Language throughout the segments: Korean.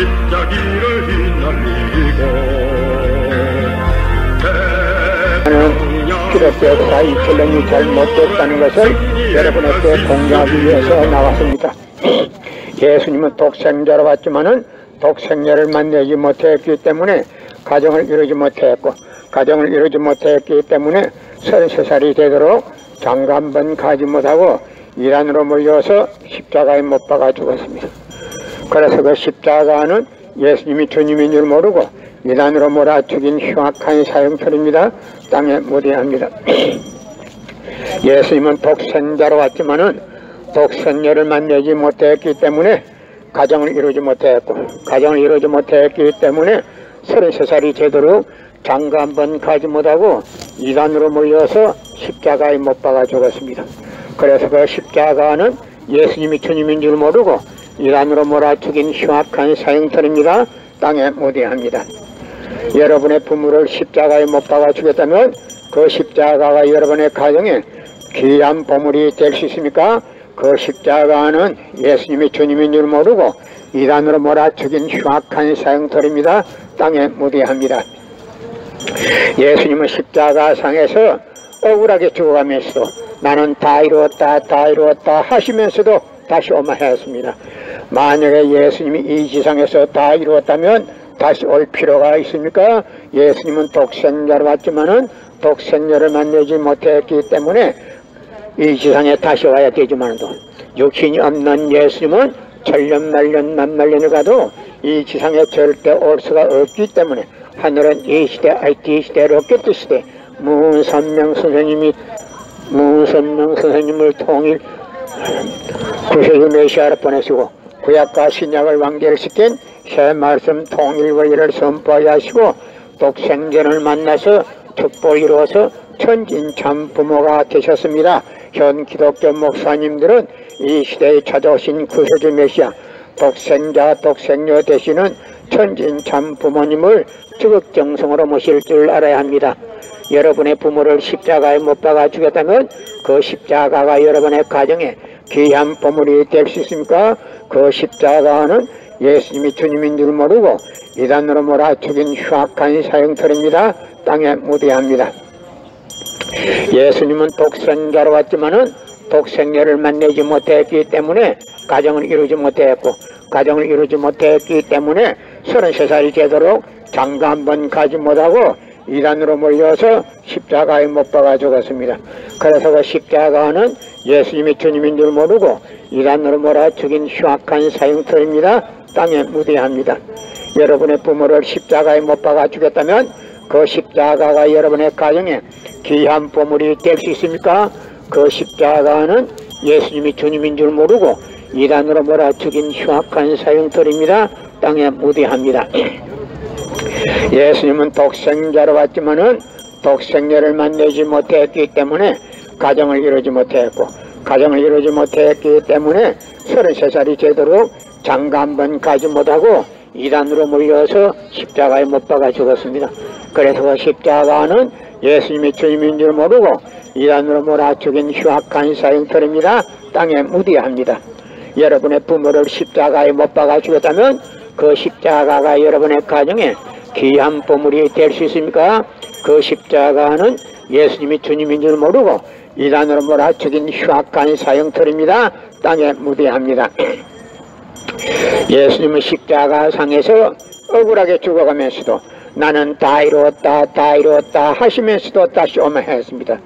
십자기를 휘날리고 기독교 역사 2000년이 잘못됐다는 것을 여러분에게 공유하기 위해서 나왔습니다. 예수님은 독생자로 왔지만은 독생자를 만나지 못했기 때문에 가정을 이루지 못했고, 가정을 이루지 못했기 때문에 33살이 되도록 장가 한 번 가지 못하고 이란으로 몰려서 십자가에 못 박아 죽었습니다. 그래서 그 십자가는 예수님이 주님인 줄 모르고 이란으로 몰아 죽인 흉악한 사형틀입니다. 땅에 묻어야 예수님은 독생자로 왔지만은 독생녀를 만나지 못했기 때문에 가정을 이루지 못했고, 가정을 이루지 못했기 때문에 33살이 되도록 장가 한 번 가지 못하고 이단으로 몰려서 십자가에 못 박아 죽었습니다. 그래서 그 십자가는 예수님이 주님인 줄 모르고 이단으로 몰아 죽인 흉악한 사형틀입니다. 땅에 묻어야 합니다. 여러분의 부모를 십자가에 못 박아 죽였다면 그 십자가가 여러분의 가정에 귀한 보물이 될 수 있습니까? 그 십자가는 예수님이 주님인 줄 모르고 이단으로 몰아 죽인 흉악한 사형틀입니다. 땅에 묻어야 합니다. 예수님은 십자가 상에서 억울하게 죽어가면서도 나는 다 이루었다 다 이루었다 하시면서도 다시 오마했습니다. 만약에 예수님이 이 지상에서 다 이루었다면 다시 올 필요가 있습니까? 예수님은 독생자로 왔지만은 독생자를 만나지 못했기 때문에 이 지상에 다시 와야 되지만도 육신이 없는 예수님은 천년 말년 만말년을 가도 이 지상에 절대 올 수가 없기 때문에 하늘은 이 시대 IT 시대 로켓 시대 문선명 선생님을 통일 구세주 메시아로 보내시고 구약과 신약을 완결시킨 새 말씀 통일 원리를 선포하게 하시고 독생자를 만나서 축복을 이루어서 천진참 부모가 되셨습니다. 현 기독교 목사님들은 이 시대에 찾아오신 구세주 메시아 독생자 독생녀 되시는 천진참 부모님을 지극정성으로 모실 줄 알아야 합니다. 여러분의 부모를 십자가에 못 박아 죽였다면 그 십자가가 여러분의 가정에 귀한 보물이 될 수 있습니까? 그 십자가는 예수님이 주님인 줄 모르고 이단으로 몰아 죽인 흉악한 사형틀입니다. 땅에 묻어야 합니다. 예수님은 독생자로 왔지만은 독생녀를 만나지 못했기 때문에 가정을 이루지 못했고, 가정을 이루지 못했기 때문에 33살이 되도록 장가 한 번 가지 못하고 이단으로 몰려서 십자가에 못 박아 죽었습니다. 그래서 그 십자가는 예수님이 주님인 줄 모르고 이단으로 몰아 죽인 흉악한 사형틀입니다. 땅에 묻어야 합니다. 여러분의 부모를 십자가에 못 박아 죽였다면 그 십자가가 여러분의 가정에 귀한 보물이 될 수 있습니까? 그 십자가는 예수님이 주님인 줄 모르고 이단으로 몰아 죽인 흉악한 사형틀입니다. 땅에 묻어야 합니다. 예수님은 독생자로 왔지만은 독생녀를 만나지 못했기 때문에 가정을 이루지 못했고, 가정을 이루지 못했기 때문에 33살이 되도록 장가 한 번 가지 못하고 이단으로 몰려서 십자가에 못 박아 죽었습니다. 그래서 그 십자가는 예수님이 주님인 줄 모르고 이단으로 몰아 죽인 흉악한 사형틀입니다. 땅에 묻어야 합니다. 여러분의 부모를 십자가에 못 박아 죽였다면 그 십자가가 여러분의 가정에 귀한 보물이 될 수 있습니까? 그 십자가는 예수님이 주님인 줄 모르고 이단으로 몰아 죽인 흉악한 사형틀입니다. 땅에 묻어야 합니다. 예수님은 십자가 상에서 억울하게 죽어가면서도 나는 다 이루었다 다 이루었다 하시면서도 다시 오마했습니다.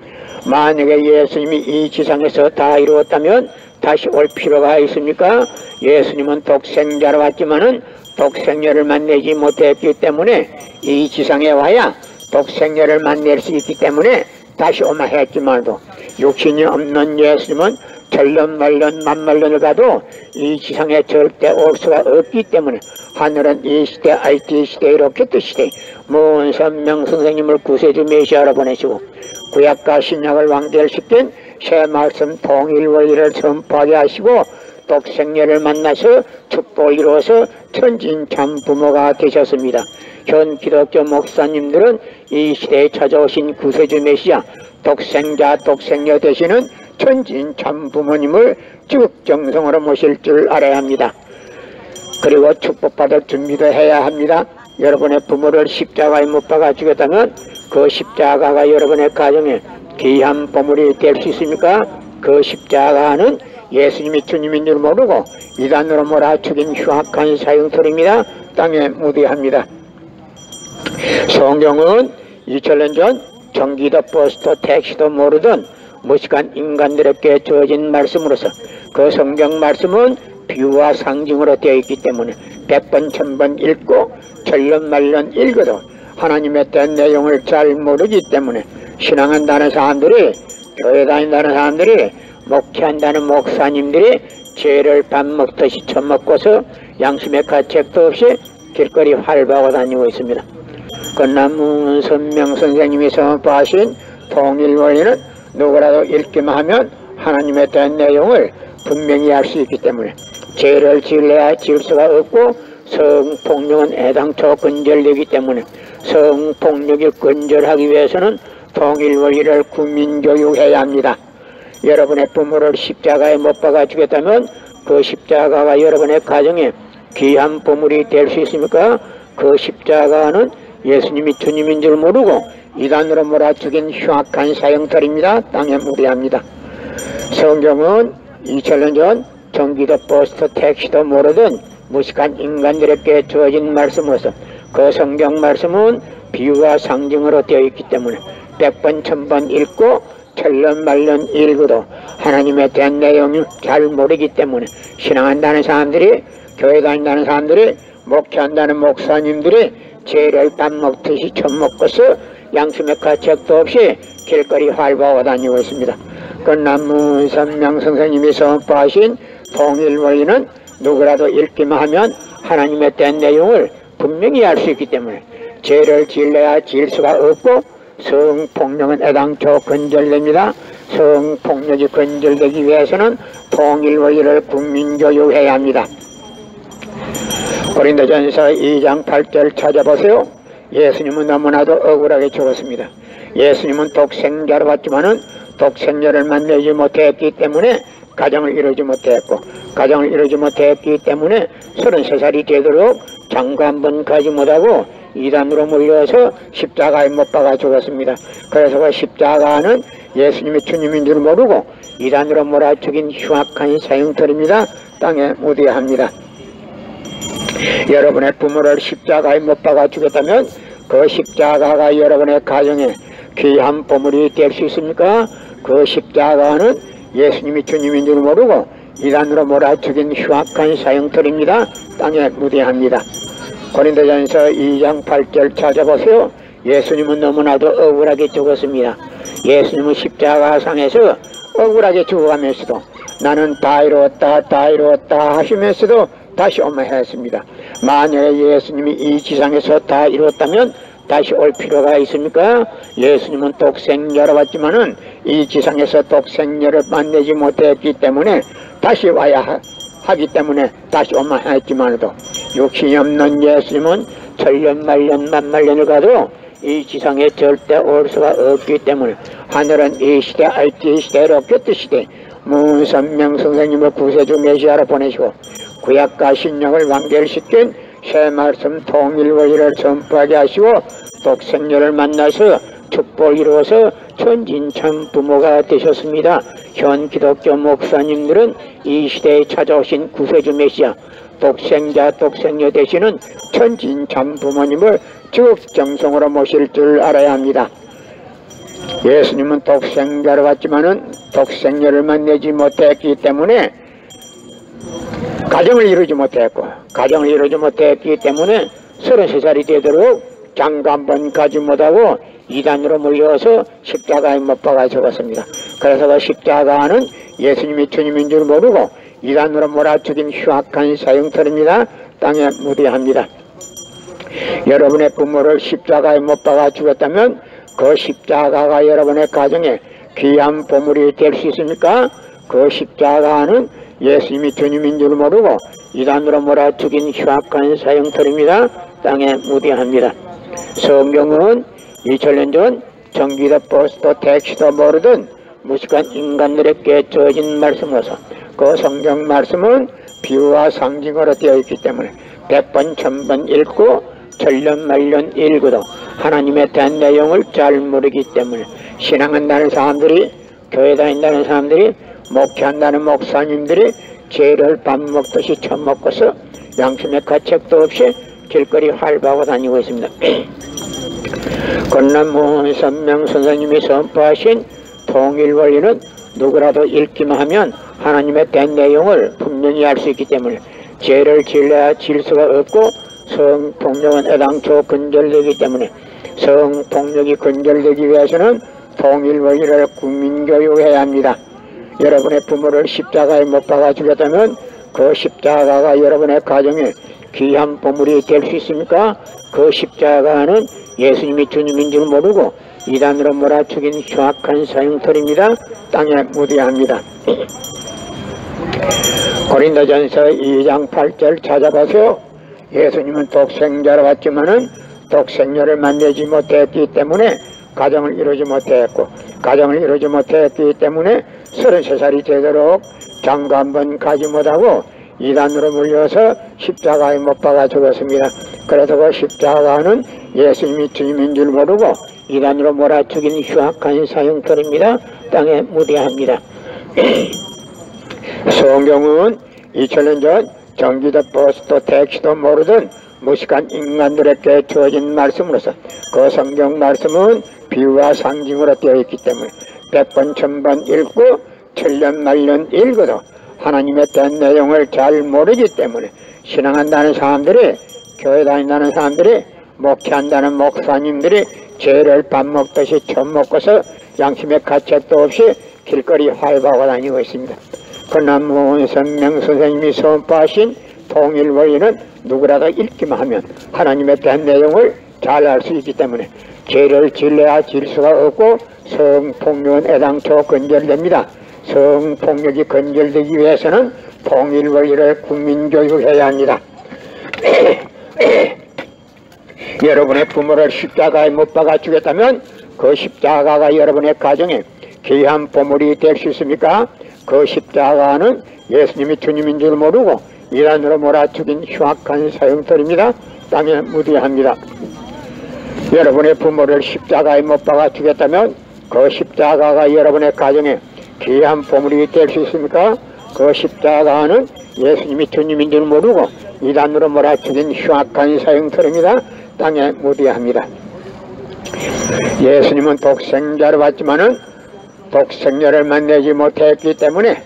만약에 예수님이 이 지상에서 다 이루었다면 다시 올 필요가 있습니까? 예수님은 독생자로 왔지만은 독생녀를 만나지 못했기 때문에 이 지상에 와야 독생녀를 만날 수 있기 때문에 다시 오마했지만도 육신이 없는 예수님은 천년 말년 만말년을 가도 이 지상에 절대 올 수가 없기 때문에 하늘은 이 시대 IT 시대 로켓 시대 문선명 선생님을 구세주 메시아로 보내시고 구약과 신약을 완결시킨 새 말씀 통일 원리를 선포하게 하시고 독생녀를 만나서 축복을 이루어서 천진참 부모가 되셨습니다. 현 기독교 목사님들은 이 시대에 찾아오신 구세주 메시아 독생자 독생녀 되시는 천진참 부모님을 지극정성으로 모실 줄 알아야 합니다. 그리고 축복받을 준비도 해야 합니다. 여러분의 부모를 십자가에 못 박아 죽였다면 그 십자가가 여러분의 가정에 귀한 보물이 될 수 있습니까? 그 십자가는 예수님이 주님인 줄 모르고 이단으로 몰아 죽인 흉악한 사형털입니다. 땅에 무대합니다. 성경은 2000년 전 전기도 버스도 택시도 모르던 무식한 인간들에게 주어진 말씀으로서 그 성경 말씀은 비유와 상징으로 되어 있기 때문에 100번 1000번 읽고 천년만년 읽어도 하나님의 대한 내용을 잘 모르기 때문에 신앙한다는 사람들이, 교회 다닌다는 사람들이, 목회한다는 목사님들이 죄를 밥 먹듯이 처먹고서 양심의 가책도 없이 길거리 활보하고 다니고 있습니다. 건남문 선명 선생님이 선포하신 통일원리는 누구라도 읽기만 하면 하나님에 대한 내용을 분명히 알 수 있기 때문에 죄를 지을래야 지을 수가 없고 성폭력은 애당초 근절되기 때문에 성폭력이 근절하기 위해서는 통일원리를 국민교육해야 합니다. 여러분의 부모를 십자가에 못 박아 주겠다면 그 십자가가 여러분의 가정에 귀한 보물이 될 수 있습니까? 그 십자가는 예수님이 주님인 줄 모르고 이단으로 몰아 죽인 흉악한 사형털입니다. 땅에 무대합니다. 성경은 2000년 전 전기도 버스도 택시도 모르던 무식한 인간들에게 주어진 말씀으로서 그 성경 말씀은 비유와 상징으로 되어 있기 때문에 100번 1000번 읽고 천년만년 읽어도 하나님에 대한 내용을 잘 모르기 때문에 신앙한다는 사람들이, 교회 다닌다는 사람들이, 목회한다는 목사님들이 죄를 밥 먹듯이 처먹고서 양심의 가책도 없이 길거리 활보하고 다니고 있습니다. 건남문 선명 선생님이 선포하신 통일원리는 누구라도 읽기만 하면 하나님에 대한 내용을 분명히 알 수 있기 때문에 죄를 지을래야 지을 수가 없고 성폭력은 애당초 근절됩니다. 성폭력이 근절되기 위해서는 통일원리를 국민교육해야 합니다. 고린도전서 2장 8절 찾아보세요. 예수님은 너무나도 억울하게 죽었습니다. 예수님은 독생자로 봤지만은 독생녀를 만나지 못했기 때문에 가정을 이루지 못했고, 가정을 이루지 못했기 때문에 33살이 되도록 장가 한 번 가지 못하고 이단으로 몰려서 십자가에 못 박아 죽었습니다. 그래서 그 십자가는 예수님이 주님인 줄 모르고 이단으로 몰아 죽인 흉악한 사형털입니다. 땅에 무대합니다. 여러분의 부모를 십자가에 못 박아 주겠다면 그 십자가가 여러분의 가정에 귀한 보물이 될 수 있습니까? 그 십자가는 예수님이 주님인 줄 모르고 이단으로 몰아 죽인 흉악한 사형털입니다. 땅에 무대합니다. 고린도전서 2장 8절 찾아보세요. 예수님은 너무나도 억울하게 죽었습니다. 예수님은 십자가상에서 억울하게 죽어가면서도 나는 다 이루었다 다 이루었다 하시면서도 다시 오마 했습니다. 만약에 예수님이 이 지상에서 다 이루었다면 다시 올 필요가 있습니까? 예수님은 독생녀로 왔지만은 이 지상에서 독생녀를 만나지 못했기 때문에 다시 와야 하기 때문에 다시 오마 했지만도 육신이 없는 예수님은 천년만년 만만년을 가도 이 지상에 절대 올 수가 없기 때문에 하늘은 이 시대 IT 시대 로켓 시대 문선명 선생님을 구세주 메시아로 보내시고 구약과 신약을 완결시킨 새 말씀 통일원리를 선포하게 하시고 독생녀를 만나서 축복을 이루어서 천진참 부모가 되셨습니다. 현 기독교 목사님들은 이 시대에 찾아오신 구세주 메시아 독생자 독생녀 되시는 천진참 부모님을 적정성으로 모실 줄 알아야 합니다. 예수님은 독생자로 왔지만은 독생녀를 만나지 못했기 때문에 가정을 이루지 못했기 때문에 33살이 되도록 장가 한 번 가지 못하고 이단으로 몰려서 십자가에 못 박아 죽었습니다. 그래서 그 십자가는 예수님이 주님인 줄 모르고 이단으로 몰아 죽인 흉악한 사형털입니다. 땅에 무대합니다. 여러분의 부모를 십자가에 못 박아 죽였다면 그 십자가가 여러분의 가정에 귀한 보물이 될 수 있습니까? 그 십자가는 예수님이 주님인 줄 모르고 이단으로 몰아 죽인 흉악한 사형털입니다. 땅에 무대합니다. 성경은 2000년 전 전기도 버스도 택시도 모르던 무식한 인간들에게 주어진 말씀으로서 그 성경 말씀은 비유와 상징으로 되어 있기 때문에 100번 1000번 읽고 천년만년 읽어도 하나님에 대한 내용을 잘 모르기 때문에 신앙한다는 사람들이, 교회 다닌다는 사람들이, 목회한다는 목사님들이 죄를 밥 먹듯이 처먹고서 양심의 가책도 없이 길거리 활보하고 다니고 있습니다. 건남무 선명 선생님이 선포하신 통일원리는 누구라도 읽기만 하면 하나님에 대한 내용을 분명히 알 수 있기 때문에 죄를 질러야 질 수가 없고 성폭력은 애당초 근절되기 때문에 성폭력이 근절되기 위해서는 통일원리를 국민교육해야 합니다. 여러분의 부모를 십자가에 못 박아 죽였다면 그 십자가가 여러분의 가정에 귀한 보물이 될 수 있습니까? 그 십자가는 예수님이 주님인 줄 모르고 이단으로 몰아축인 흉악한 사형털입니다. 땅에 묻어야 합니다. 고린도전서 2장 8절 찾아보세요. 예수님은 독생자로 왔지만은 독생녀를 만나지 못했기 때문에 가정을 이루지 못했고, 가정을 이루지 못했기 때문에 33살이 되도록 장가 한번 가지 못하고 이단으로 물려서 십자가에 못 박아 죽었습니다. 그래서 그 십자가는 예수님이 주님인 줄 모르고 이단으로 몰아축인 흉악한 사형털입니다. 땅에 묻어야 합니다. 성경은 2000년 전 전기도 버스도 택시도 모르던 무식한 인간들에게 주어진 말씀으로서 그 성경 말씀은 비유와 상징으로 되어 있기 때문에 100번 1000번 읽고 천년만년 읽어도 하나님에 대한 내용을 잘 모르기 때문에 신앙한다는 사람들이, 교회 다닌다는 사람들이, 목회한다는 목사님들이 죄를 밥 먹듯이 처먹고서 양심의 가책도 없이 길거리 활보하고 다니고 있습니다. 건남무 선명 선생님이 선포하신 통일원리는 누구라도 읽기만 하면 하나님에 대한 내용을 잘 알 수 있기 때문에 죄를 질러야 질 수가 없고 성폭력은 애당초 근절됩니다. 성폭력이 근절되기 위해서는 통일원리를 국민교육해야 합니다. 여러분의 부모를 십자가에 못 박아 주겠다면 그 십자가가 여러분의 가정에 귀한 보물이 될 수 있습니까? 그 십자가는 예수님이 주님인 줄 모르고 이단으로 몰아축인 흉악한 사형털입니다. 땅에 묻어야 합니다. 여러분의 부모를 십자가에 못 박아 주겠다면 그 십자가가 여러분의 가정에 귀한 보물이 될 수 있습니까? 그 십자가는 예수님이 주님인 줄 모르고 이단으로 몰아축인 흉악한 사형털입니다. 땅에 묻어야 합니다. 예수님은 독생자로 왔지만은 독생녀를 만나지 못했기 때문에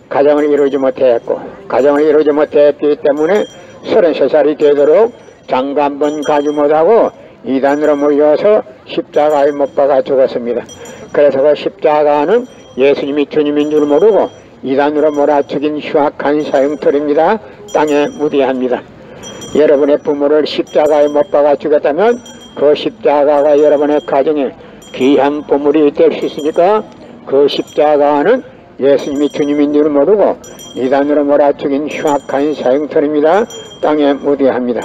가정을 이루지 못했고, 가정을 이루지 못했기 때문에 33살이 되도록 장가 한번 가지 못하고 이단으로 몰려서 십자가에 못 박아 죽었습니다. 그래서 그 십자가는 예수님이 주님인 줄 모르고 이단으로 몰아축인 흉악한 사형털입니다. 땅에 묻어야 합니다. 여러분의 부모를 십자가에 못 박아 죽였다면 그 십자가가 여러분의 가정에 귀한 보물이 될 수 있으니까 그 십자가는 예수님이 주님인 줄 모르고 이단으로 몰아축인 흉악한 사형털입니다. 땅에 묻어야 합니다.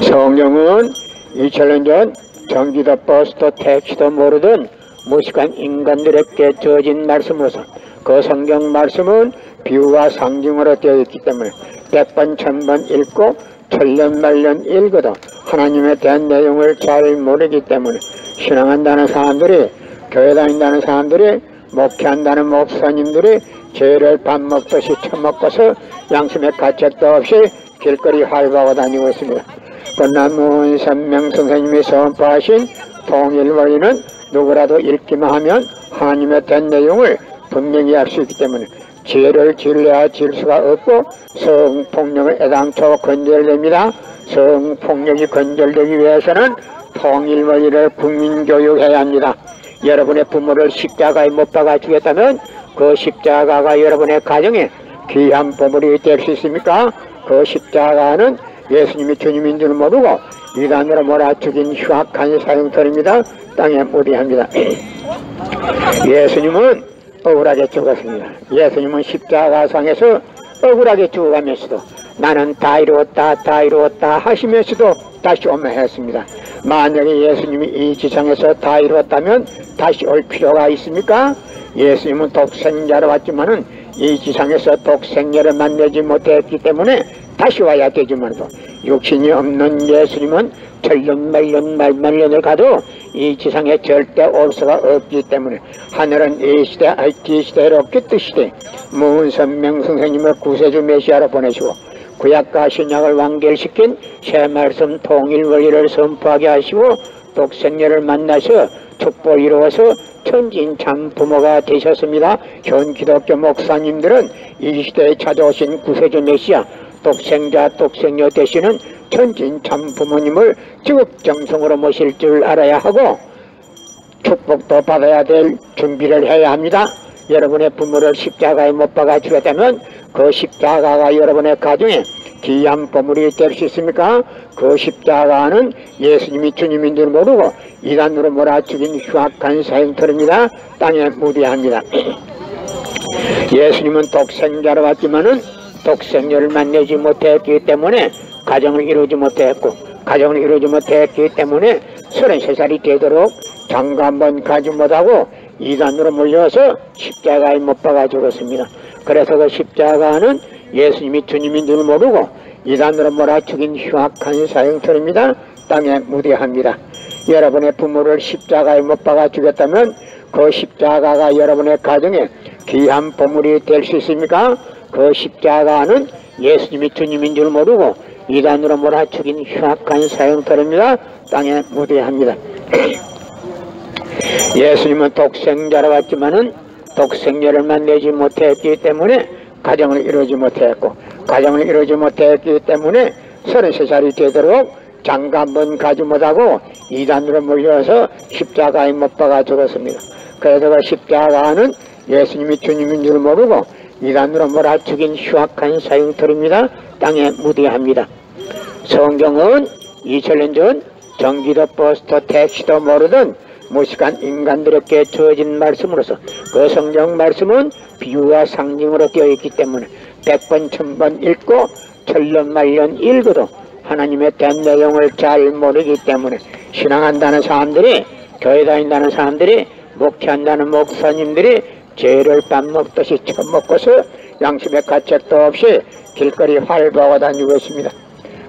성경은 2000년 전 전기도 버스도 택시도 모르던 무식한 인간들에게 주어진 말씀으로서 그 성경 말씀은 비유와 상징으로 되어 있기 때문에 100번 1000번 읽고 천년만년 읽어도 하나님에 대한 내용을 잘 모르기 때문에 신앙한다는 사람들이, 교회 다닌다는 사람들이, 목회한다는 목사님들이 죄를 밥 먹듯이 처먹고서 양심의 가책도 없이 길거리 활보하고 다니고 있습니다. 건남무 선명 선생님이 선포하신 통일원리는 누구라도 읽기만 하면 하나님에 대한 내용을 분명히 알 수 있기 때문에 죄를 질러야 질 수가 없고 성폭력을 애당초 근절됩니다. 성폭력이 근절되기 위해서는 통일원리를 국민교육해야 합니다. 여러분의 부모를 십자가에 못 박아 주겠다면 그 십자가가 여러분의 가정에 귀한 보물이 될 수 있습니까? 그 십자가는 예수님이 주님인 줄 모르고 이단으로 몰아축인 흉악한 사형털입니다. 땅에 묻어야 합니다. 예수님은 억울하게 죽었습니다. 예수님은 십자가상에서 억울하게 죽어가면서도 나는 다 이루었다 다 이루었다 하시면서도 다시 오며 했습니다. 만약에 예수님이 이 지상에서 다 이루었다면 다시 올 필요가 있습니까? 예수님은 독생자로 왔지만은 이 지상에서 독생녀를 만나지 못했기 때문에 다시 와야 되지만도 육신이 없는 예수님은 천년 말년을 가도 이 지상에 절대 올 수가 없기 때문에 하늘은 이 시대 IT 시대로 끝시대 무은선명 선생님을 구세주 메시아로 보내시고 구약과 신약을 완결시킨 새 말씀 통일 원리를 선포하게 하시고 독생녀를 만나서 축복을 이루어서 천진 참 부모가 되셨습니다. 현 기독교 목사님들은 이 시대에 찾아오신 구세주 메시아 독생자 독생녀 되시는 천진 참 부모님을 지극정성으로 모실 줄 알아야 하고 축복도 받아야 될 준비를 해야 합니다. 여러분의 부모를 십자가에 못 박아 주겠다면 그 십자가가 여러분의 가정에 귀한 보물이 될 수 있습니까? 그 십자가는 예수님이 주님인 줄 모르고 이단으로 몰아죽인 흉악한 사형터입니다. 땅에 무대합니다. 예수님은 독생자로 왔지만은 독생녀를 만나지 못했기 때문에 가정을 이루지 못했고 가정을 이루지 못했기 때문에 33살이 되도록 장가 한번 가지 못하고 이단으로 몰려서 십자가에 못 박아 죽었습니다. 그래서 그 십자가는 예수님이 주님인 줄 모르고 이단으로 몰아죽인 흉악한 사형터입니다. 땅에 무대합니다. 여러분의 부모를 십자가에 못 박아 죽였다면 그 십자가가 여러분의 가정에 귀한 보물이 될 수 있습니까? 그 십자가는 예수님이 주님인 줄 모르고 이단으로 몰아죽인 흉악한 사형터입니다. 땅에 무대합니다. 예수님은 독생자로 왔지만은 독생녀를 만나지 못했기 때문에 가정을 이루지 못했고 가정을 이루지 못했기 때문에 33살이 되도록 장가 한번 가지 못하고 이단으로 몰려서 십자가에 못 박아 죽었습니다. 그래서 그 십자가는 예수님이 주님인 줄 모르고 이단으로 몰아죽인 흉악한 사형터입니다. 땅에 무대합니다. 성경은 2000년 전 전기도 버스도 택시도 모르던 무식한 인간들에게 주어진 말씀으로서 그 성경 말씀은 비유와 상징으로 되어 있기 때문에 100번 1000번 읽고 천년만년 읽어도 하나님의 된 내용을 잘 모르기 때문에 신앙한다는 사람들이 교회 다닌다는 사람들이 목회한다는 목사님들이 죄를 밥 먹듯이 처먹고서 양심의 가책도 없이 길거리 활보하고 다니고 있습니다.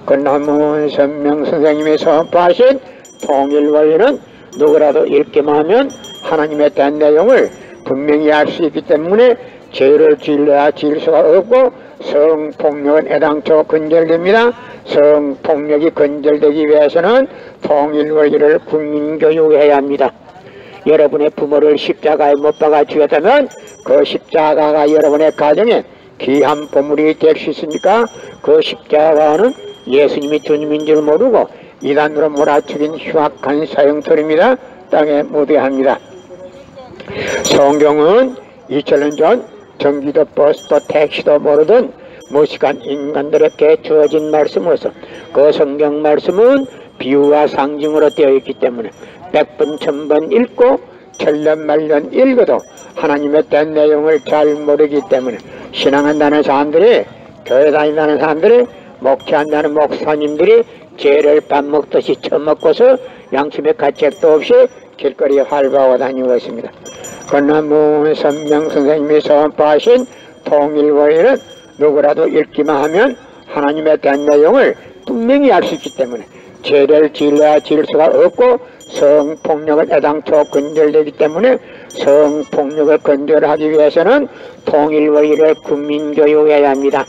그 남은 선명 선생님이 선포하신 통일 원리는 누구라도 읽기만 하면 하나님의 된 내용을 분명히 알 수 있기 때문에 죄를 지으려야 지을 수가 없고 성폭력은 애당초 근절됩니다. 성폭력이 근절되기 위해서는 통일 원리를 국민교육해야 합니다. 여러분의 부모를 십자가에 못 박아 죽였다면 그 십자가가 여러분의 가정에 귀한 보물이 될 수 있으니까 그 십자가는 예수님이 주님인 줄 모르고 이단으로 몰아죽인 흉악한 사형터입니다. 땅에 무대합니다. 성경은 2000년 전 전기도 버스도 택시도 모르던 무식한 인간들에게 주어진 말씀으로서 그 성경 말씀은 비유와 상징으로 되어 있기 때문에 100번 1000번 읽고 천년만년 읽어도 하나님의 된 내용을 잘 모르기 때문에 신앙한다는 사람들이 교회 다닌다는 사람들이 목회한다는 목사님들이 죄를 밥 먹듯이 처먹고서 양심의 가책도 없이 길거리에 활보하고 다니고 있습니다. 그나무 선명 선생님이 선포하신 통일 원리는 누구라도 읽기만 하면 하나님의 된 내용을 분명히 알 수 있기 때문에 죄를 지으려야 지을 수가 없고 성폭력은 애당초 근절되기 때문에 성폭력을 근절하기 위해서는 통일 원리를 국민교육해야 합니다.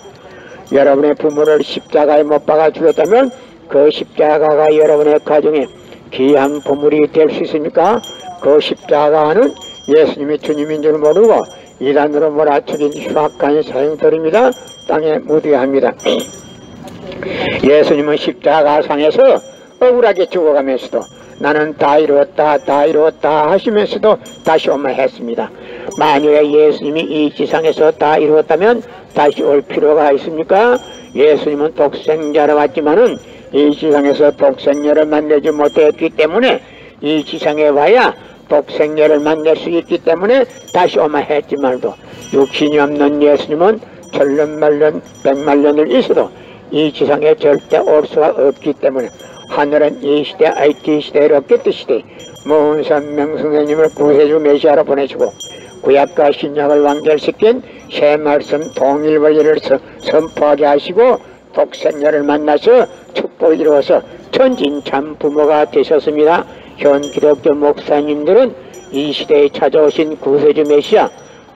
여러분의 부모를 십자가에 못 박아 죽였다면 그 십자가가 여러분의 가정에 귀한 보물이 될 수 있습니까? 그 십자가는 예수님이 주님인 줄 모르고 이단으로 몰아죽인 흉악한 사형터입니다. 땅에 무대합니다. 예수님은 십자가상에서 억울하게 죽어가면서도 나는 다 이루었다 다 이루었다 하시면서도 다시 오마 했습니다. 만약에 예수님이 이 지상에서 다 이루었다면 다시 올 필요가 있습니까? 예수님은 독생자로 왔지만은 이 지상에서 독생녀를 만나지 못했기 때문에 이 지상에 와야 독생녀를 만날 수 있기 때문에 다시 오마 했지만도 육신이 없는 예수님은 천년만년 백만년을 있어도 이 지상에 절대 올 수가 없기 때문에 하늘은 이 시대 IT 시대로 끝시대 무은선명 선생님을 구세주 메시아로 보내시고 구약과 신약을 완결시킨 새 말씀 통일원리를 선포하게 하시고 독생자를 만나서 축복을 이루어서 천진참 부모가 되셨습니다. 현 기독교 목사님들은 이 시대에 찾아오신 구세주 메시아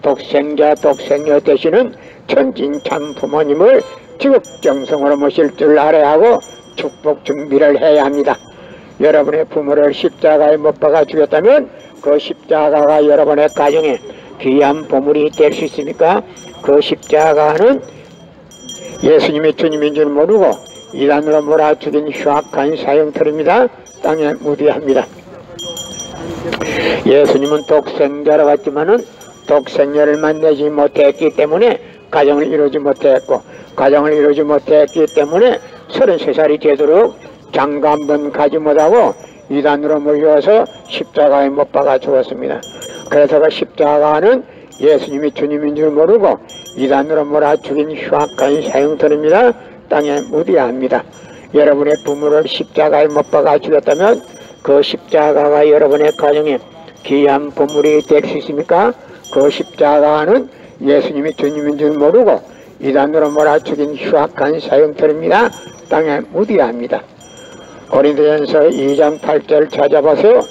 독생자 독생녀 되시는 천진참 부모님을 지극정성으로 모실 줄 알아야 하고 축복 준비를 해야 합니다. 여러분의 부모를 십자가에 못 박아 죽였다면 그 십자가가 여러분의 가정에 귀한 보물이 될 수 있습니까? 그 십자가는 예수님이 주님인 줄 모르고 이단으로 몰아 죽인 흉악한 사형터입니다. 땅에 무디합니다. 예수님은 독생자로 왔지만은 독생녀를 만나지 못했기 때문에 가정을 이루지 못했고, 가정을 이루지 못했기 때문에 33살이 되도록 장가 한 번 가지 못하고 이단으로 몰려와서 십자가에 못 박아 죽었습니다. 그래서 그 십자가는 예수님이 주님인 줄 모르고 이단으로 몰아 죽인 흉악한 사형터입니다. 땅에 묻어야 합니다. 여러분의 부모를 십자가에 못 박아 죽였다면 그 십자가가 여러분의 가정에 귀한 보물이 될 수 있습니까? 그 십자가는 예수님이 주님인 줄 모르고 이단으로 몰아 죽인 흉악한 사형터입니다. 땅에 묻어야 합니다. 고린도전서 2장 8절 찾아보세요.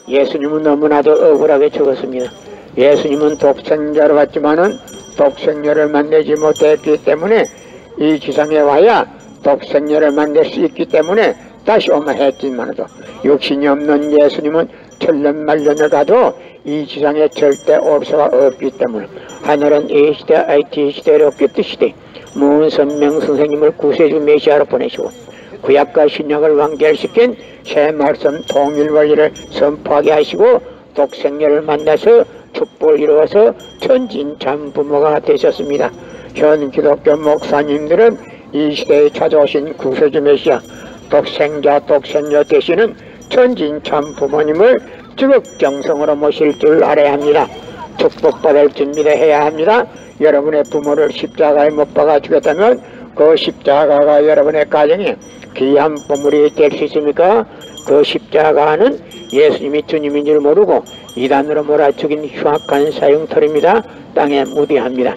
예수님은 너무나도 억울하게 죽었습니다. 예수님은 독생자로 왔지만은 독생녀를 만나지 못했기 때문에 이 지상에 와야 독생녀를 만날 수 있기 때문에 다시 오마 했지만도 육신이 없는 예수님은 천년 만년을 가도 이 지상에 절대 올 수가 없기 때문에 하늘은 이 시대 IT 시대로 뀌트 시대 문선명 선생님을 구세주 메시아로 보내시고 구약과 신약을 완결시킨 새 말씀 통일원리를 선포하게 하시고 독생녀를 만나서 축복을 이루어서 천진참 부모가 되셨습니다. 현 기독교 목사님들은 이 시대에 찾아오신 구세주 메시아 독생자 독생녀 되시는 천진참 부모님을 지극정성으로 모실 줄 알아야 합니다. 축복받을 준비를 해야 합니다. 여러분의 부모를 십자가에 못 박아 죽였다면 그 십자가가 여러분의 가정에 귀한 보물이 될 수 있습니까? 그 십자가는 예수님이 주님인 줄 모르고 이단으로 몰아 죽인 흉악한 사형터입니다. 땅에 묻어합니다.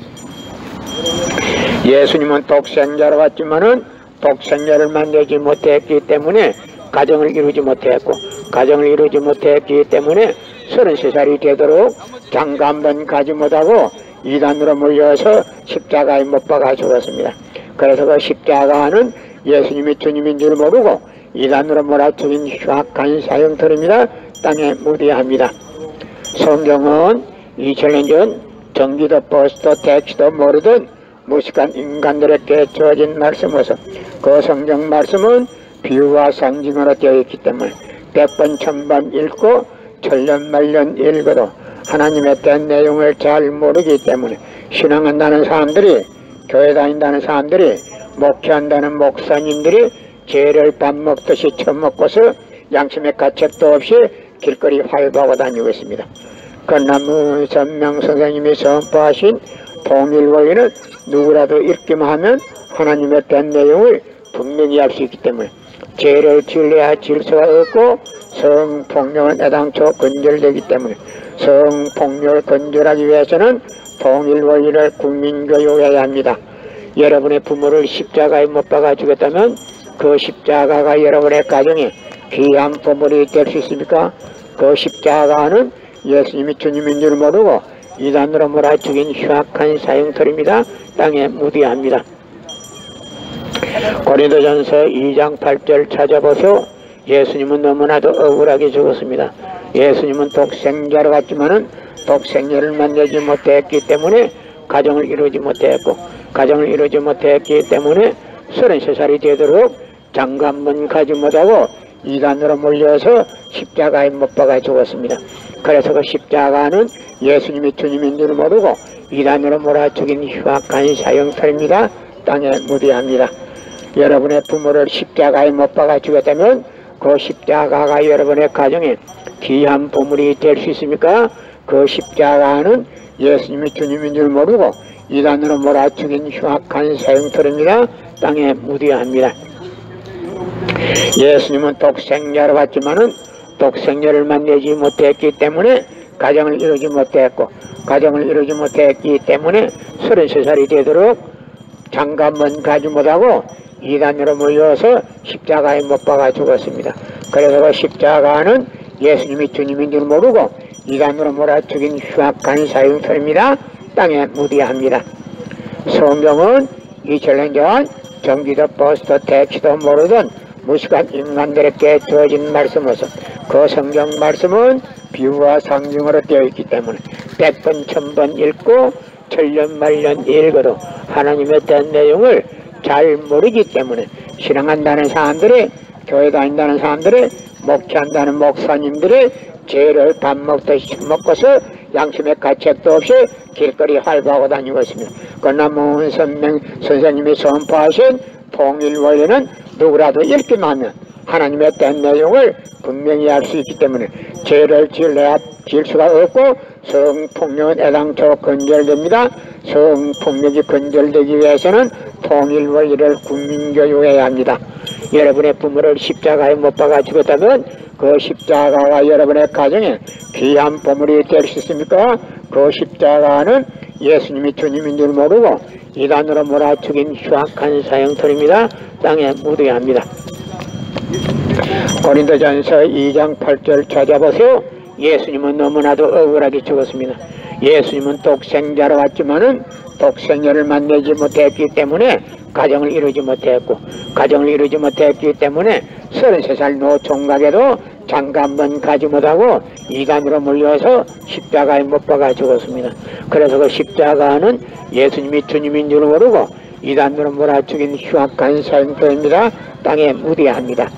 예수님은 독생자로 왔지만은 독생자를 만나지 못했기 때문에 가정을 이루지 못했고, 가정을 이루지 못했기 때문에 33살이 되도록 장가 한 번 가지 못하고 이단으로 몰려서 십자가에 못 박아 죽었습니다. 그래서 그 십자가는 예수님이 주님인 줄 모르고 이단으로 몰아 죽인 흉악한 사형터입니다. 땅에 묻어합니다. 성경은 2000년 전 전기도 버스도 택시도 모르던 무식한 인간들에게 주어진 말씀으로서 그 성경 말씀은 비유와 상징으로 되어 있기 때문에 100번 1000번 읽고 천년 말년 읽어도 하나님의 된 내용을 잘 모르기 때문에 신앙한다는 사람들이, 교회 다닌다는 사람들이, 목회한다는 목사님들이 죄를 밥 먹듯이 처먹고서 양심의 가책도 없이 길거리 활보하고 다니고 있습니다. 그러나 문선명 선생님이 선포하신 통일원리는 누구라도 읽기만 하면 하나님의 된 내용을 분명히 알 수 있기 때문에 죄를 지으려야 지을 수가 없고 성폭력은 애당초 건절되기 때문에 성폭력을 건절하기 위해서는 통일원리를 국민교육해야 합니다. 여러분의 부모를 십자가에 못 박아 죽였다면 그 십자가가 여러분의 가정에 귀한 보물이 될 수 있습니까? 그 십자가는 예수님이 주님인 줄 모르고 이단으로 몰아 죽인 흉악한 사형터입니다. 땅에 묻어합니다. 고린도전서 2장 8절 찾아보세요. 예수님은 너무나도 억울하게 죽었습니다. 예수님은 독생자로 왔지만은 독생녀를 만나지 못했기 때문에 가정을 이루지 못했고, 가정을 이루지 못했기 때문에 33살이 되도록 장가 한 번 가지 못하고 이단으로 몰려서 십자가에 못 박아 죽었습니다. 그래서 그 십자가는 예수님이 주님인 줄 모르고 이단으로 몰아 죽인 흉악한 사형터입니다. 땅에 묻어합니다. 여러분의 부모를 십자가에 못 박아 죽였다면 그 십자가가 여러분의 가정에 귀한 보물이 될 수 있습니까? 그 십자가는 예수님이 주님인 줄 모르고 이단으로 몰아 죽인 흉악한 사형터입니다. 땅에 묻어합니다. 예수님은 독생자로 왔지만은 독생녀를 만나지 못했기 때문에 가정을 이루지 못했고, 가정을 이루지 못했기 때문에 33살이 되도록 장가만 가지 못하고 이단으로 몰려서 십자가에 못 박아 죽었습니다. 그래서 그 십자가는 예수님이 주님인 줄 모르고 이단으로 몰아 죽인 흉악한 사형터입니다. 땅에 묻어야 성경은 2000년 전 전기도 버스도 택시도 모르던 무식한 인간들에게 주어진 말씀으로서 그 성경 말씀은 비유와 상징으로 되어 있기 때문에 100번 1000번 읽고 천년 말년 읽어도 하나님의 대한 내용을 잘 모르기 때문에 신앙한다는 사람들이, 교회 다닌다는 사람들이, 목회한다는 목사님들이 죄를 밥 먹듯이 처먹고서 양심의 가책도 없이 길거리 활보하고 다니고 있습니다. 그러나 문선명 선생님이 선포하신 통일 원리는 누구라도 읽기만 하면 하나님의 대한 내용을 분명히 알 수 있기 때문에 죄를 지을 수가 없고 성폭력은 애당초 근절됩니다. 성폭력이 근절되기 위해서는 통일 원리를 국민교육해야 합니다. 여러분의 부모를 십자가에 못 박아 죽였다면 그 십자가가 여러분의 가정에 귀한 보물이 될 수 있습니까? 그 십자가는 예수님이 주님인 줄 모르고 이단으로 몰아 죽인 흉악한 사형터입니다. 땅에 묻어야 합니다. 고린도전서 2장 8절 찾아보세요. 예수님은 너무나도 억울하게 죽었습니다. 예수님은 독생자로 왔지만은 독생자를 만나지 못했기 때문에 가정을 이루지 못했고, 가정을 이루지 못했기 때문에 33살 노총각에도 장가 한번 가지 못하고 이단으로 몰려서 십자가에 못 박아 죽었습니다. 그래서 그 십자가는 예수님이 주님인 줄 모르고 이단으로 몰아 죽인 흉악한 사형터입니다. 땅에 묻어야 합니다.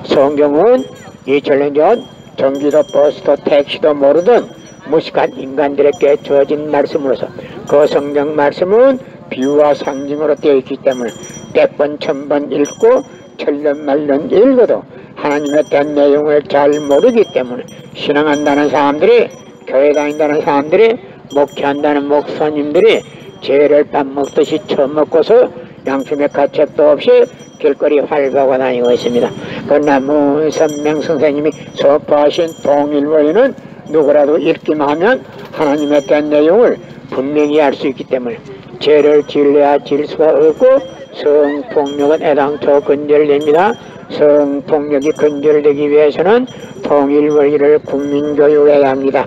성경은 2000년 전 전기도 버스도 택시도 모르던 무식한 인간들에게 주어진 말씀으로서 그 성경 말씀은 비유와 상징으로 되어 있기 때문에 100번 1000번 읽고 천년 말년 읽어도 하나님에 대한 내용을 잘 모르기 때문에 신앙한다는 사람들이, 교회 다닌다는 사람들이, 목회한다는 목사님들이 죄를 밥 먹듯이 처먹고서 양심의 가책도 없이 길거리 활보하고 다니고 있습니다. 그러나 문선명 선생님이 선포하신 통일원리는 누구라도 읽기만 하면 하나님에 대한 내용을 분명히 알 수 있기 때문에 죄를 지으려야 지을 수가 없고 성폭력은 애당초 근절됩니다. 성폭력이 근절되기 위해서는 통일원리를 국민교육해야 합니다.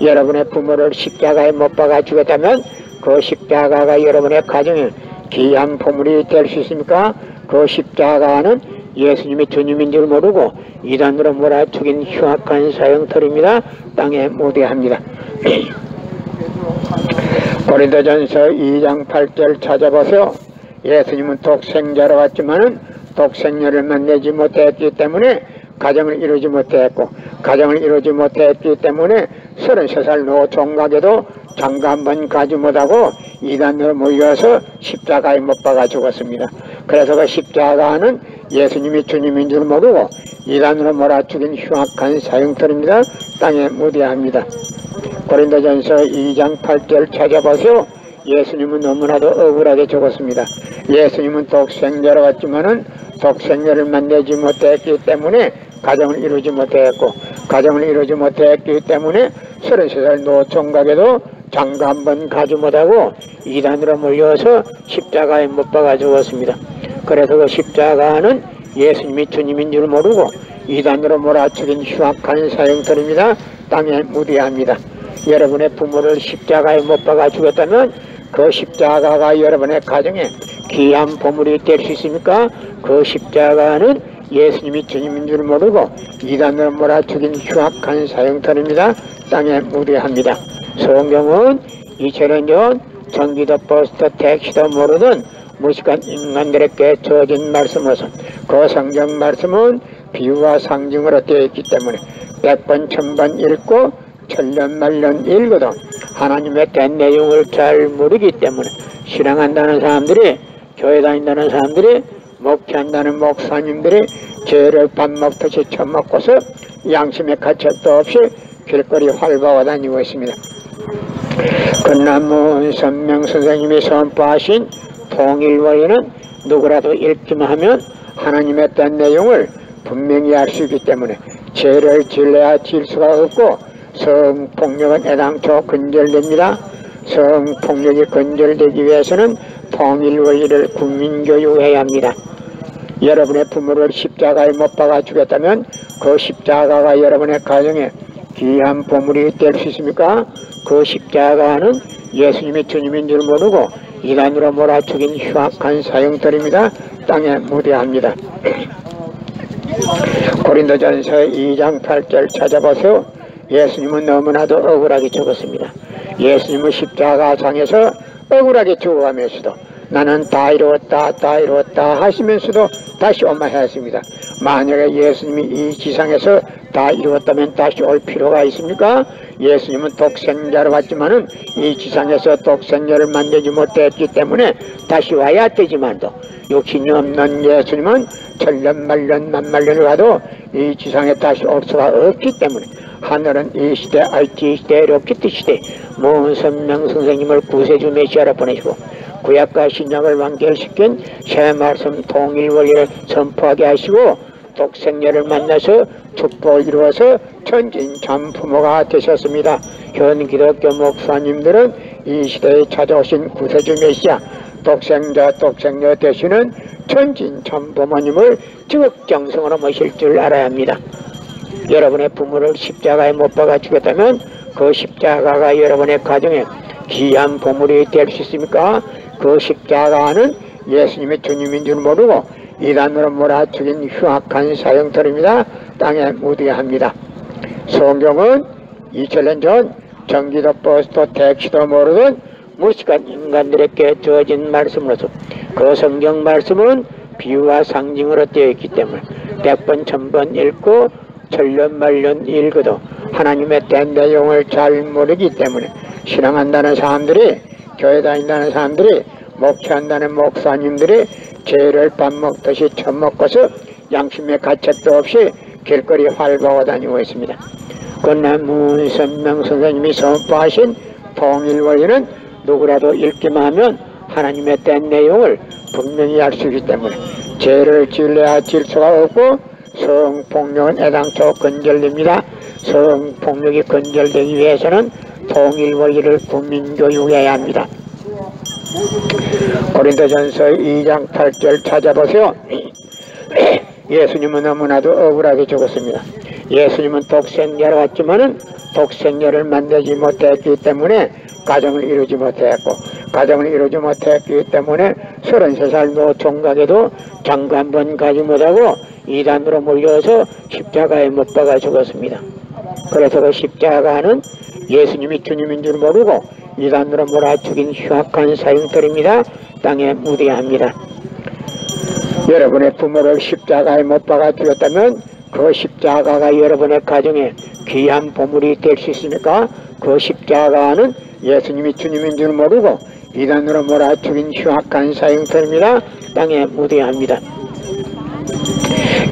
여러분의 부모를 십자가에 못 박아 죽였다면 그 십자가가 여러분의 가정에 귀한 보물이 될 수 있습니까? 그 십자가는 예수님이 주님인 줄 모르고 이단으로 몰아 죽인 흉악한 사형터입니다. 땅에 묻어야 합니다. 고린도전서 2장 8절 찾아보세요. 예수님은 독생자로 왔지만은 독생녀를 만나지 못했기 때문에 가정을 이루지 못했고, 가정을 이루지 못했기 때문에 33살 노총각에도 장가 한번 가지 못하고 이단으로 몰려서 십자가에 못 박아 죽었습니다. 그래서 그 십자가는 예수님이 주님인 줄 모르고 이단으로 몰아 죽인 흉악한 사형터입니다. 땅에 묻어야 합니다. 고린도전서 2장 8절 찾아보세요. 예수님은 너무나도 억울하게 죽었습니다. 예수님은 독생자로 왔지만은 독생자를 만나지 못했기 때문에 가정을 이루지 못했고, 가정을 이루지 못했기 때문에 33살 노총각에도 장가 한번 가지 못하고 이단으로 몰려서 십자가에 못 박아 죽었습니다. 그래서 그 십자가는 예수님이 주님인 줄 모르고 이단으로 몰아 죽인 흉악한 사형터입니다. 땅에 묻어야 합니다. 여러분의 부모를 십자가에 못 박아 죽였다면 그 십자가가 여러분의 가정에 귀한 보물이 될 수 있습니까? 그 십자가는 예수님이 주님인 줄 모르고 이단으로 몰아 죽인 흉악한 사형터입니다. 땅에 묻어야 합니다. 성경은 2000년 전 전기도 버스도 택시도 모르던 무식한 인간들에게 주어진 말씀으로서 그 성경 말씀은 비유와 상징으로 되어 있기 때문에 100번 1000번 읽고 천년 말년 읽어도 하나님의 대한 내용을 잘 모르기 때문에 신앙한다는 사람들이, 교회 다닌다는 사람들이, 목회한다는 목사님들이 죄를 밥 먹듯이 처먹고서 양심의 가책도 없이 길거리 활보하고 다니고 있습니다. 그러나 문선명 선생님이 선포하신 통일원리는 누구라도 읽기만 하면 하나님에 대한 내용을 분명히 알 수 있기 때문에 죄를 지으려야 지을 수가 없고 성폭력은 애당초 근절됩니다. 성폭력이 근절되기 위해서는 통일 원리를 국민교육해야 합니다. 여러분의 부모를 십자가에 못 박아 죽였다면 그 십자가가 여러분의 가정에 귀한 보물이 될 수 있습니까? 그 십자가는 예수님이 주님인 줄 모르고 이단으로 몰아죽인 흉악한 사형들입니다. 땅에 무대합니다. 고린도전서 2장 8절 찾아보세요. 예수님은 너무나도 억울하게 죽었습니다. 예수님은 십자가상에서 억울하게 죽어가면서도 나는 다 이루었다 다 이루었다 하시면서도 다시 오마했습니다. 만약에 예수님이 이 지상에서 다 이루었다면 다시 올 필요가 있습니까? 예수님은 독생자로 왔지만은 이 지상에서 독생자를 만들지 못했기 때문에 다시 와야 되지만도 욕심이 없는 예수님은 천년 만년 만만년을 가도 이 지상에 다시 올 수가 없기 때문에 하늘은 이 시대 IT 시대 로켓 시대 모은 선명 선생님을 구세주 메시아로 보내시고 구약과 신약을 완결시킨 새 말씀 통일 원리를 선포하게 하시고 독생녀를 만나서 축복을 이루어서 천진 참 부모가 되셨습니다. 현 기독교 목사님들은 이 시대에 찾아오신 구세주 메시아 독생자 독생녀 되시는 천진 참 부모님을 지극정성으로 모실 줄 알아야 합니다. 여러분의 부모를 십자가에 못 박아 죽였다면 그 십자가가 여러분의 가정에 귀한 보물이 될 수 있습니까? 그 십자가는 예수님의 주님인 줄 모르고 이단으로 몰아죽인 흉악한 사형터입니다. 땅에 묻어야 성경은 2000년 전 전기도 버스도 택시도 모르던 무식한 인간들에게 주어진 말씀으로서 그 성경 말씀은 비유와 상징으로 되어 있기 때문에 100번 1000번 읽고 천년 말년 읽어도 하나님의 된 내용을 잘 모르기 때문에 신앙한다는 사람들이 교회 다닌다는 사람들이 목회한다는 목사님들이 죄를 밥 먹듯이 처먹고서 양심의 가책도 없이 길거리 활보하고 다니고 있습니다. 그러나 문선명 선생님이 선포하신 통일 원리는 누구라도 읽기만 하면 하나님의 된 내용을 분명히 알 수 있기 때문에 죄를 지으려야 지을 수가 없고 성폭력은 애당초 근절됩니다. 성폭력이 근절되기 위해서는 통일 원리를 국민교육해야 합니다. 고린도전서 2장 8절 찾아보세요. 예수님은 너무나도 억울하게 죽었습니다. 예수님은 독생자로 왔지만은 독생자를 만들지 못했기 때문에 가정을 이루지 못했고 가정을 이루지 못했기 때문에 33살 노총각에도 장가 한 번 가지 못하고 이단으로 몰려서 십자가에 못 박아 죽었습니다. 그래서 그 십자가는 예수님이 주님인 줄 모르고 이단으로 몰아 죽인 흉악한 사형들입니다. 땅에 묻어야 합니다. 여러분의 부모를 십자가에 못 박아 죽였다면 그 십자가가 여러분의 가정에 귀한 보물이 될 수 있습니까? 그 십자가는 예수님이 주님인 줄 모르고 이단으로 몰아 죽인 흉악한 사형들입니다. 땅에 묻어야 합니다.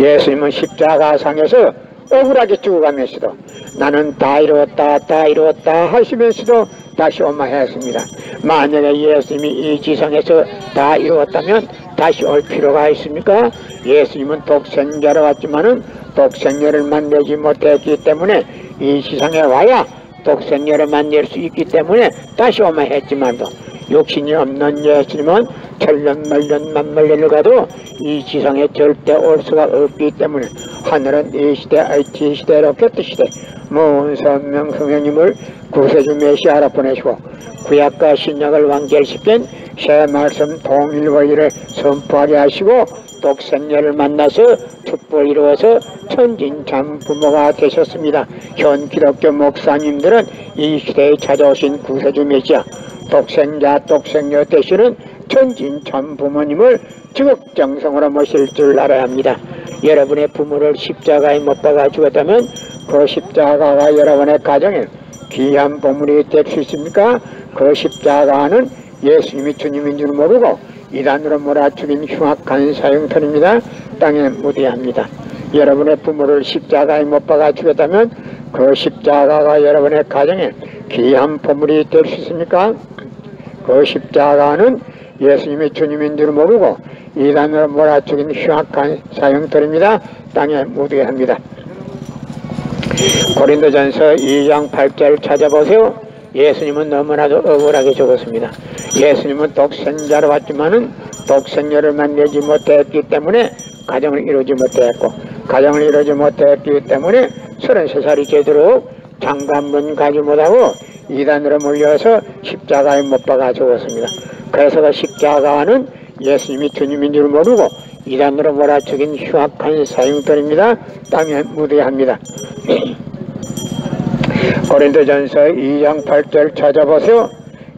예수님은 십자가상에서 억울하게 죽어가면서도 나는 다 이루었다 다 이루었다 하시면서도 다시 오마했습니다. 만약에 예수님이 이 지상에서 다 이루었다면 다시 올 필요가 있습니까? 예수님은 독생자로 왔지만은 독생자를 만들지 못했기 때문에 이 지상에 와야 독생자를 만들 수 있기 때문에 다시 오마했지만도 욕심이 없는 예수님은 천년 말년 만말년을 가도 이 지상에 절대 올 수가 없기 때문에 하늘은 이 시대 IT 시대 로켓 시대 모은 선명 성령님을 구세주 메시아로 보내시고 구약과 신약을 완결시킨 새 말씀 통일 원리를 선포하게 하시고 독생자를 만나서 축복을 이루어서 천진참 부모가 되셨습니다. 현 기독교 목사님들은 이 시대에 찾아오신 구세주 메시아 독생자 독생녀 되시는 천진참 부모님을 지극정성으로 모실 줄 알아야 합니다. 여러분의 부모를 십자가에 못 박아 죽었다면 그 십자가가 여러분의 가정에 귀한 보물이 될 수 있습니까? 그 십자가는 예수님이 주님인 줄 모르고 이단으로 몰아죽인 흉악한 사형터입니다. 땅에 묻어야 합니다. 여러분의 부모를 십자가에 못 박아 죽였다면 그 십자가가 여러분의 가정에 귀한 보물이 될 수 있습니까? 그 십자가는 예수님이 주님인 줄 모르고 이단으로 몰아죽인 흉악한 사형터입니다. 땅에 묻어야 합니다. 고린도전서 2장 8절 찾아보세요. 예수님은 너무나도 억울하게 죽었습니다. 예수님은 독생자로 왔지만은 독생녀를 내지 못했기 때문에 가정을 이루지 못했고, 가정을 이루지 못했기 때문에 33살이 되도록 장관문 가지 못하고 이단으로 몰려서 십자가에 못 박아 죽었습니다. 그래서 그 십자가는 예수님이 주님인 줄 모르고 이단으로 몰아죽인 흉악한 사형들입니다. 땅에 무대합니다. 고린도전서 2장 8절 찾아보세요.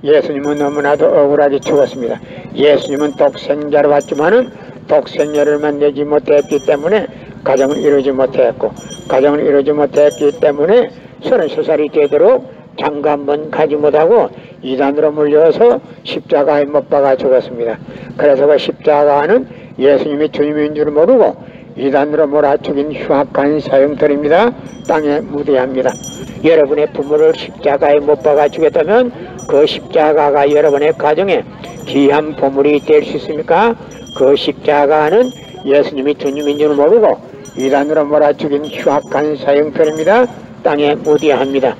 예수님은 너무나도 억울하게 죽었습니다. 예수님은 독생자로 왔지만은 독생녀를 내지 못했기 때문에 가정을 이루지 못했고, 가정을 이루지 못했기 때문에 33살이 되도록 장가 한번 가지 못하고 이단으로 물려서 십자가에 못 박아 죽었습니다. 그래서 그 십자가는 예수님이 주님인 줄 모르고 이단으로 몰아죽인 흉악한 사형들입니다. 땅에 무대합니다. 여러분의 부모를 십자가에 못 박아 주겠다면 그 십자가가 여러분의 가정에 귀한 보물이 될 수 있습니까? 그 십자가는 예수님이 주님인 줄 모르고 이단으로 몰아죽인 흉악한 사형들입니다. 땅에 무대합니다.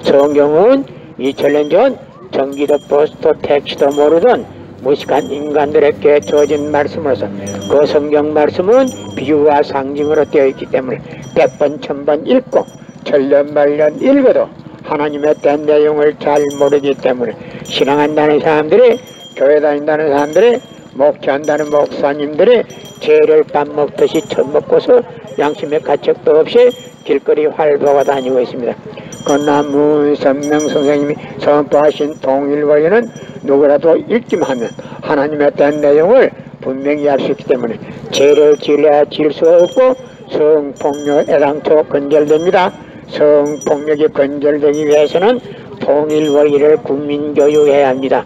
성경은 2000년 전 전기도 버스도 택시도 모르던 무식한 인간들에게 주어진 말씀으로서 그 성경 말씀은 비유와 상징으로 되어 있기 때문에 100번 1000번 읽고 천년 만년 읽어도 하나님의 된 내용을 잘 모르기 때문에 신앙한다는 사람들이, 교회 다닌다는 사람들이, 목회한다는 목사님들이 죄를 밥 먹듯이 처먹고서 양심의 가책도 없이 길거리 활보가 다니고 있습니다. 그러나 문선명 선생님이 선포하신 통일원리는 누구라도 읽기만 하면 하나님의 된 내용을 분명히 알 수 있기 때문에 죄를 지어야 지을 수가 없고 성폭력 애당초 건절됩니다. 성폭력이 건절되기 위해서는 통일원리를 국민교육해야 합니다.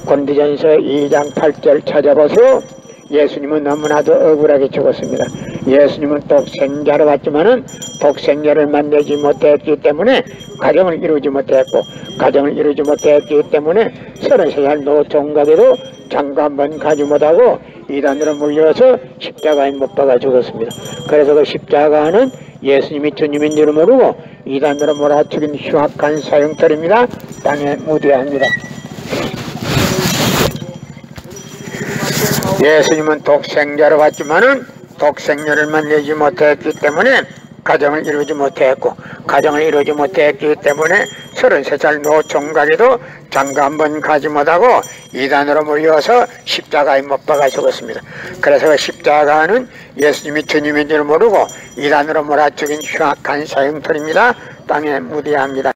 고린도전서 2장 8절 찾아보세요. 예수님은 너무나도 억울하게 죽었습니다. 예수님은 독생자로 왔지만은 독생녀를 만나지 못했기 때문에 가정을 이루지 못했고, 가정을 이루지 못했기 때문에 33살 노총각에도 장가 한번 가지 못하고 이단으로 물려서 십자가에 못 박아 죽었습니다. 그래서 그 십자가는 예수님이 주님인 줄 모르고 이단으로 몰아죽인 흉악한 사형들입니다. 땅에 무대합니다. 예수님은 독생자로 왔지만은 독생녀를 만나지 못했기 때문에 가정을 이루지 못했고, 가정을 이루지 못했기 때문에 33살 노총각에도 장가 한번 가지 못하고 이단으로 몰려서 십자가에 못 박아 죽었습니다. 그래서 십자가는 예수님이 주님인 줄 모르고 이단으로 몰아죽인 흉악한 사형들입니다. 땅에 무대합니다.